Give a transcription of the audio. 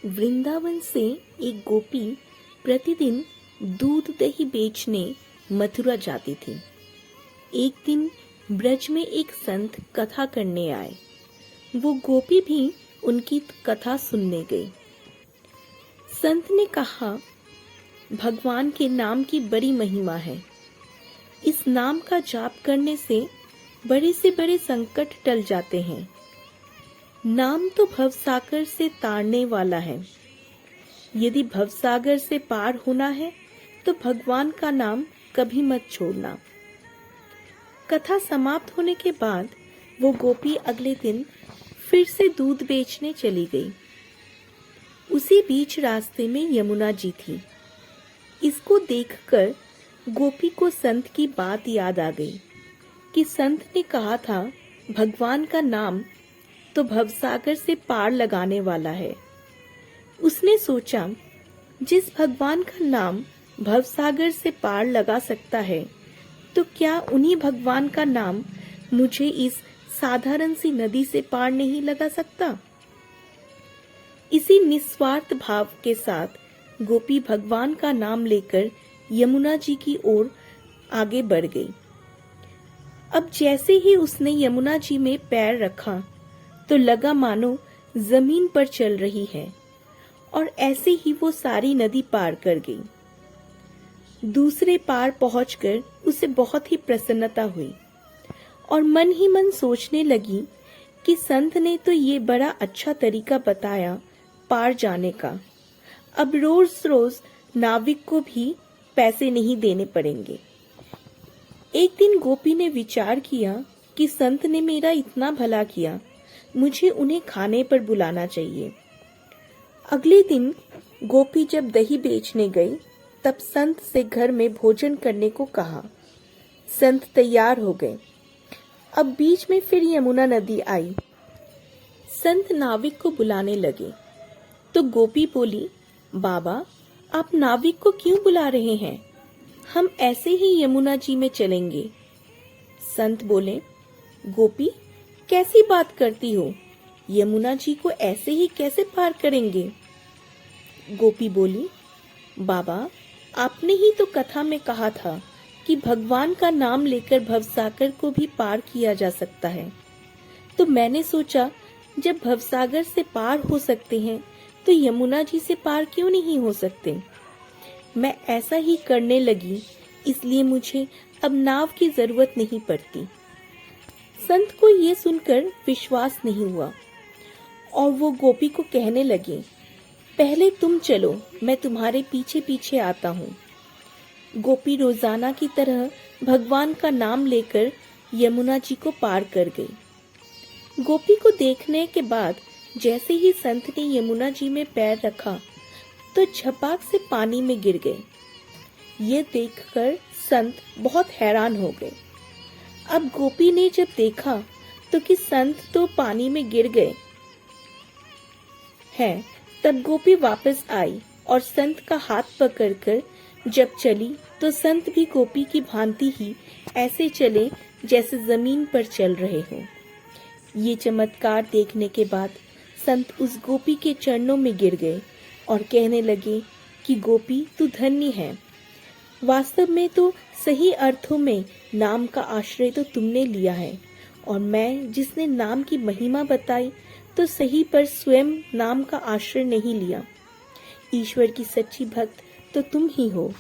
वृंदावन से एक गोपी प्रतिदिन दूध दही बेचने मथुरा जाती थी। एक दिन ब्रज में एक संत कथा करने आए। वो गोपी भी उनकी कथा सुनने गई। संत ने कहा, भगवान के नाम की बड़ी महिमा है। इस नाम का जाप करने से बड़े से बड़े संकट टल जाते हैं। नाम तो भवसागर से तारने वाला है। यदि भवसागर से पार होना है तो भगवान का नाम कभी मत छोड़ना। कथा समाप्त होने के बाद वो गोपी अगले दिन फिर से दूध बेचने चली गई। उसी बीच रास्ते में यमुना जी थी। इसको देखकर गोपी को संत की बात याद आ गई कि संत ने कहा था, भगवान का नाम तो भवसागर से पार लगाने वाला है। उसने सोचा, जिस भगवान का नाम भवसागर से पार लगा सकता है, तो क्या उन्हीं भगवान का नाम मुझे इस साधारण सी नदी से पार नहीं लगा सकता? इसी निस्वार्थ भाव के साथ गोपी भगवान का नाम लेकर यमुना जी की ओर आगे बढ़ गई। अब जैसे ही उसने यमुना जी में पैर रखा तो लगा मानो जमीन पर चल रही है, और ऐसे ही वो सारी नदी पार कर गई। दूसरे पार पहुंचकर उसे बहुत ही प्रसन्नता हुई और मन ही मन सोचने लगी कि संत ने तो ये बड़ा अच्छा तरीका बताया पार जाने का। अब रोज रोज नाविक को भी पैसे नहीं देने पड़ेंगे। एक दिन गोपी ने विचार किया कि संत ने मेरा इतना भला किया, मुझे उन्हें खाने पर बुलाना चाहिए। अगले दिन गोपी जब दही बेचने गई तब संत से घर में भोजन करने को कहा। संत तैयार हो गए। अब बीच में फिर यमुना नदी आई। संत नाविक को बुलाने लगे तो गोपी बोली, बाबा आप नाविक को क्यों बुला रहे हैं? हम ऐसे ही यमुना जी में चलेंगे। संत बोले, गोपी कैसी बात करती हो? यमुना जी को ऐसे ही कैसे पार करेंगे? गोपी बोली, बाबा आपने ही तो कथा में कहा था कि भगवान का नाम लेकर भवसागर को भी पार किया जा सकता है। तो मैंने सोचा, जब भवसागर से पार हो सकते हैं तो यमुना जी से पार क्यों नहीं हो सकते? मैं ऐसा ही करने लगी, इसलिए मुझे अब नाव की जरूरत नहीं पड़ती। संत को ये सुनकर विश्वास नहीं हुआ और वो गोपी को कहने लगे, पहले तुम चलो, मैं तुम्हारे पीछे पीछे आता हूँ। गोपी रोजाना की तरह भगवान का नाम लेकर यमुना जी को पार कर गई। गोपी को देखने के बाद जैसे ही संत ने यमुना जी में पैर रखा तो झपाक से पानी में गिर गए। ये देखकर संत बहुत हैरान हो गए। अब गोपी ने जब देखा तो कि संत तो पानी में गिर गए हैं, तब गोपी वापस आई और संत का हाथ पकड़कर जब चली तो संत भी गोपी की भांति ही ऐसे चले जैसे जमीन पर चल रहे हों। ये चमत्कार देखने के बाद संत उस गोपी के चरणों में गिर गए और कहने लगे कि गोपी तू धन्य है। वास्तव में तो सही अर्थों में नाम का आश्रय तो तुमने लिया है, और मैं जिसने नाम की महिमा बताई तो सही पर स्वयं नाम का आश्रय नहीं लिया। ईश्वर की सच्ची भक्त तो तुम ही हो।